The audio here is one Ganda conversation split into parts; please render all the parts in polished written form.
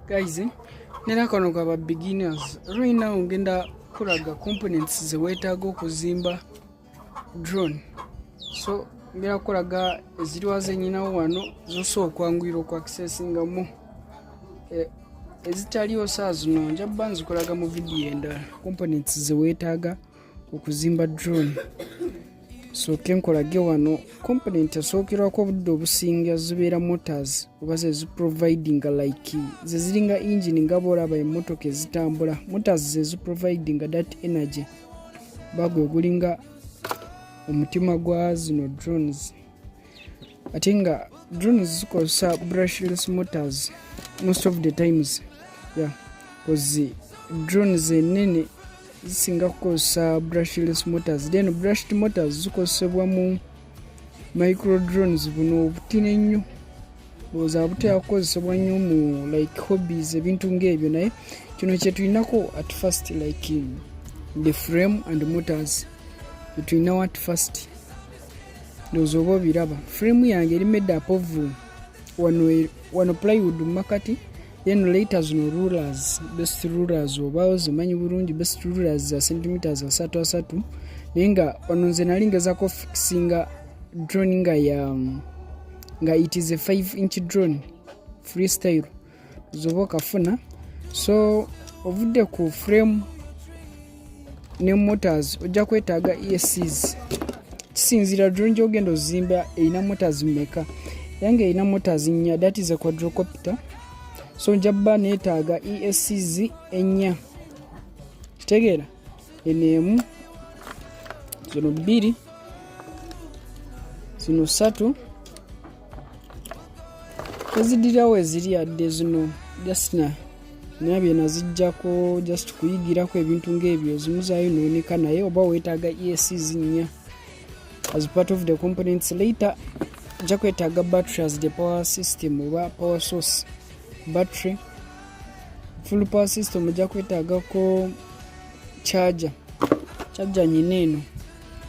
Guys, nera kano kwa beginners. Right now ngenda kulaga components ze wetaaga okuzimba drone. So ngenda kulaga eziriwa zenyinawo wano zoso okwangwira okwa accessinga mu ezitaliyo saa zino njabba nzikolaga mu video endala components ze wetaaga okuzimba drone. So kenkolage wano component esookerwako obudde obusinga zibeera motors oba ze providing like ze ziringa engine nga bwolaba emmotoka ezitambula. Motors ze providing that energy bagwe gulinga omutima gwa zino drones. Ate nga drones zikozesa brushless motors most of the times, yeah, because drones enene zisinga kukozesa brushless motors. Then brushed motors zikozesebwa mu micro drones buno obutine ennyo boza butera kukozesebwa nnyo mu like hobbies ebintu ng'ebyo, naye kino kye tulinako at first like the frame and motors tulinawo at first. Ndowooza oba obiraba frame yange eri made up of wano plywood makati, then later zino rulers, best rulers oba zimanyi bulungi, best rulers za centimeters 3 naye nga wano nze nali ngezako fixinga drone nga it is a 5-inch drone freestyle zoba kafuna. So ovudde ku frame ne motors ojja kwetaaga ESCs. Kisinzira drone gy'ogenda ozimba erina motors mmeka. Yange erina motors 4, that is a quadrocopter. So njabba neetaaga ESCs 4. Kitegeera enemu zino 2 zino 3 ezidirawo eziri adde zino jasna nabye nazijjako just kuyigirako ebintu ng'ebyo zimuzayo nooneka, naye oba weetaaga ESCs 4 as part of the components. Later nja kwetaaga battery as the power system oba power source. Battery full power system ojja kwetaagako charger nyineno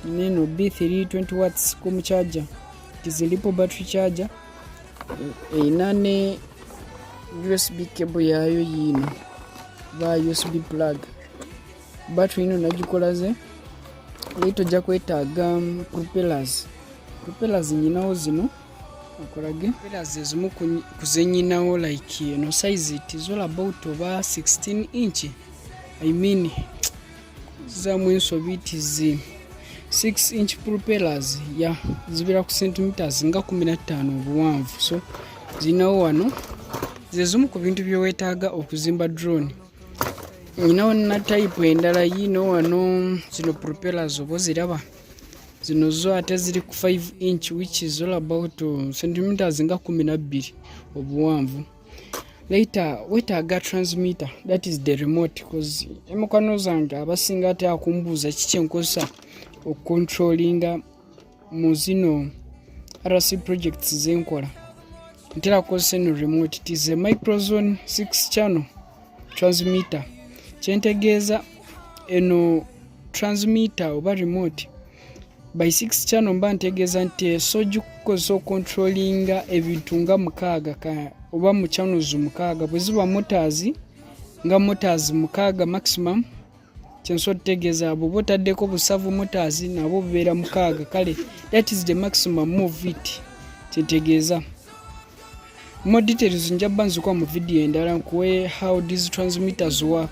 B3 20 watts ku charger. It is a little battery charger. Einane USB cable yayo yino ba USB plug. Battery ino nagikolaze. Later ojja kwetaaga propellers nyinawo zino akolage propellers ezimu kuzenyinawo like no size it is all about over 16 inch. I mean zamu ensobi it is 6-inch propellers, yeah, zibira ku centimeters nga 15 obuwanvu. So zinawo wano zezimu ku bintu byowetaaga okuzimba drone. Nyinawo na type endala yino wano zino propellers obo ziraba zino zo ate ziri ku 5-inch which is all about centimeters nga 12 obuwanvu. Later wetaaga transmitter, that is the remote, because emukano zange abasinga ate akumbuuza kiki enkozesa okucontrollinga mu zino RC projects zenkola. Ntera kukozesa eno remote. It is a microzone 6 channel transmitter. Kyentegeeza eno transmitter oba remote by 6 channel mba ntegeeza nti soju kukozesa ocontrollinga ebintu nga 6 oba mu channels 6 bwe ziba motors nga motors 6 maximum. Kyenso tegeeza abo botaddeko busavu motors nabo beera 6. Kale that is the maximum of it. Kyentegeeza more details njabba nzikuwa mu video endala nkuwe how these transmitters work.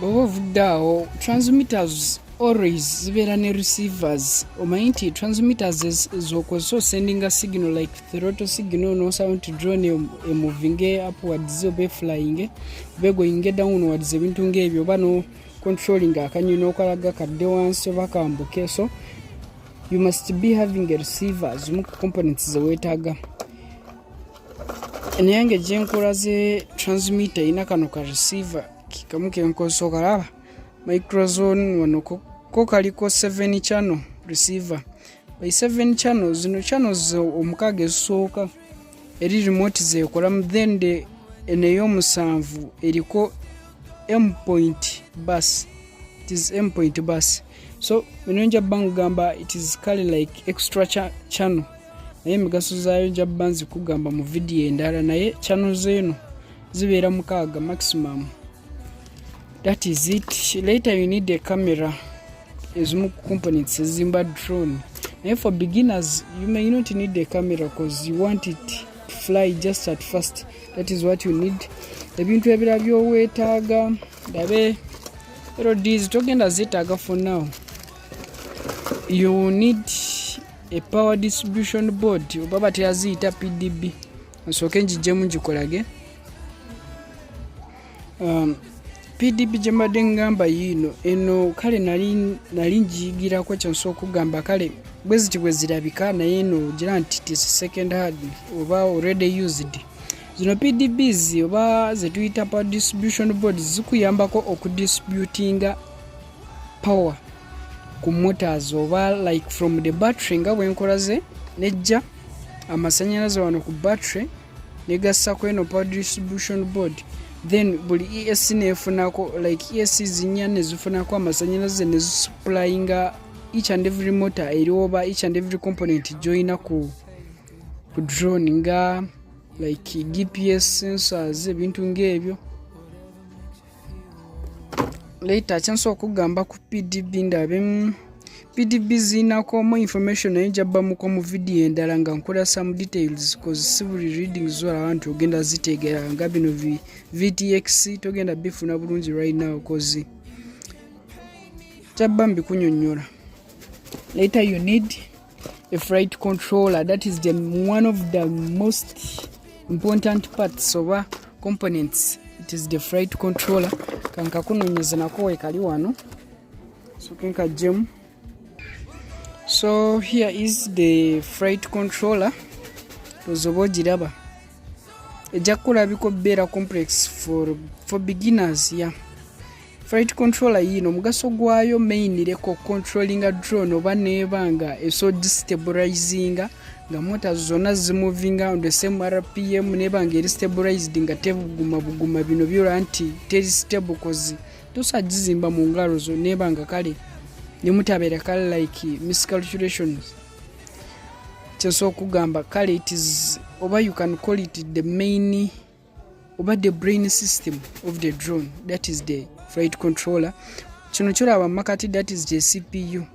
Bobo vuddaawo transmitters always zibeera ne receivers. Omanyi nti transmitters zokozesa sending a signal like throttle signal no sound drone moving upwards oba flying oba going downwards ebintu ng'ebyo oba no controlling akanyonyi okalaga kadde wansi oba kambuke. So you must be having a receiver zimu ku components ze weetaaga. Enyange gyenkola ze transmitter ina kano ka receiver kikamu kenkozesa okalaba microzone wano ko kaliko 7 channel receiver. By 7 channels zino channels omukaaga ezisooka eri remote zekolamu, then the eneyo musanvu eriko M point bus. It is M point bus. So bino njabba ngamba it is kali like extra channel naye emigaso zaayo njabba nzikugamba mu video endala, naye channels eno zibeera mukaaga maximum. That is it. Later you need a camera. Ezimu components ezimba drone. And for beginners, you may not need a camera because you want it to fly just at first. That is what you need. Ebintu ebira byowetaaga dabe LEDs togenda zetaaga for now. You need a power distribution board. Obaba teyaziyita PDB. Nsooke njijjemu ngikolage. PDB gyembadde ngamba yino eno kale nali njigirako kyensobola okugamba kale bweziti bwe zirabika naye eno gira nti tis second hand oba already used. Zino PDBs oba zetuyita power distribution boards zikuyambako okudistributinga power ku motors oba like from the battery nga bwenkolaze nejja amasanyalaze wano ku battery negassa eno power distribution board. Then buli ESC nefunako like ESC zinya nezifunako amasanyalaze nezisupplyinga each and every motor eri oba each and every component joina ku drone nga like GPS sensors ebintu ngebyo. Later chanso okugamba ku PDB ndabe PDB zinako more information enjabba mu video endala nga nkola some details because civil readings zola abantu ogenda zitegera nga bino VTX togenda bifuna bulungi right now because jabba mbikunyonyola. Later you need a flight controller. That is one of the most important parts of components. It is the flight controller. Kanka kunonyeza nako wekali wano so kenka gem. So here is the flight controller. Tozobo jiraba ejakula biko bera complex for beginners. Yeah, flight controller yino mugaso gwayo mainly ko controlling a drone oba nebanga so destabilizing nga mota zona zimoving on the same RPM nebanga eri stabilized nga buguma bino byo anti teri stable cause tosajizimba mu ngalo zo nebanga kale nimutabera kale like miscalculations. Kyenso kugamba kale it is oba you can call it the main oba the brain system of the drone. That is the flight controller. Kino kyolaba makati that is the CPU.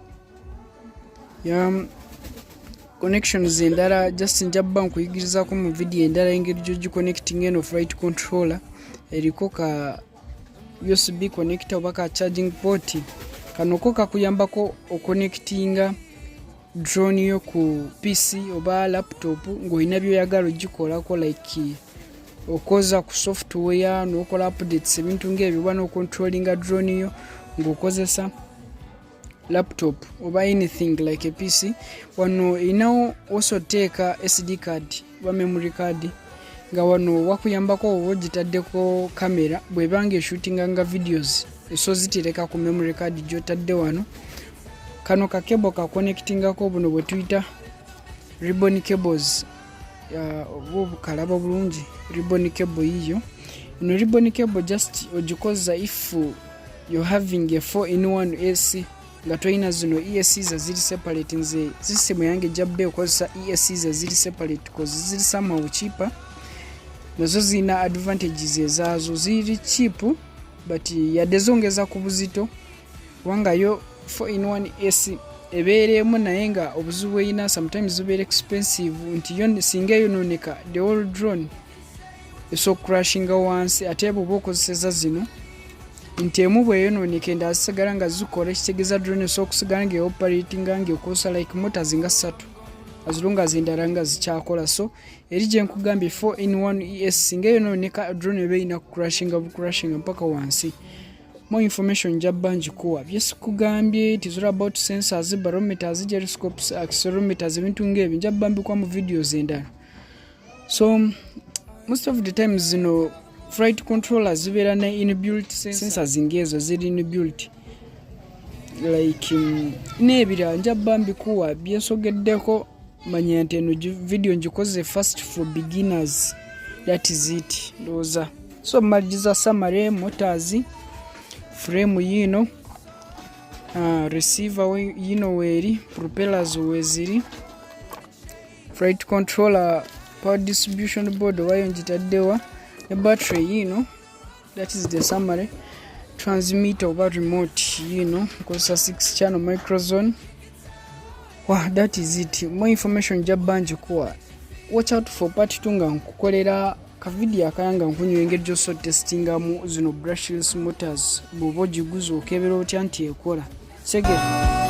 Connections endala just njabba nkuyigiriza ko mu video endala engeri gyo connecting eno flight controller eriko ka USB connector oba ka charging port kanoko kakuyambako oconnectinga drone yo ku PC oba laptop ngoina byoyagala ogikolako like okoza ku software nokola updates ebintu ngebyo bwana controlling drone yo ngokozesa laptop oba anything like a PC. Wano inao also take a SD card wa memory card nga wano wakuyambako ogitaddeko camera bwebange shooting nga videos so zitireka ku memory card jotadde wano. Kano ka cable ka connecting ako buno bwe tuita ribbon cables kalaba bulungi ribbon cable hiyo. No ribbon cable just ogikoza if you're having a 4-in-1 AC nga toina zino ESC za ziri separate nze system yange jabbe okozesa ESC za ziri separate cause ziri somehow cheaper nazo zina advantages ezazo ziri cheap but yadezongeza ku buzito wanga yo 4-in-1 AC ebeeremu naye nga obuzibu ina sometimes zibere expensive nti yo singa yononeka the whole drone so crashing once ate bwo okozesa zino ntemu bwe yononeka enda asigala nga zikola ekitegeza drone so kusigala nga operating nga okosa like motors nga 3 as long as endala nga zikyakola. So eri gye nkugambye 4-in-1 ES singa yononeka drone ebe ina crashing mpaka wansi. More information jabba njikuwa byesi kugambye it is all about sensors, barometers, gyroscopes, accelerometers ebintu ngebyo njabba mbikwa mu videos endala. So most of the times zino flight controllers zibera na inbuilt sensors ngezo ziri inbuilt like nebira njabba mbikuwa byesogeddeko manya nti eno video njikoze first for beginners. That is it loza. So maliza summary motors frame yino receiver yino weri propellers weziri flight controller, power distribution board wayo njitaddewa, ne battery yino, that is the summary, transmitter oba remote yino nkozesa 6 channel microzone. Wow, that is it. More information jabba njikuwa. Watch out for part 2 nga nkukolera ka video akayanga nkunyo engeri so testinga mu zino brushless motors bwoba ogiguza okebera otya nti ekola. Segera.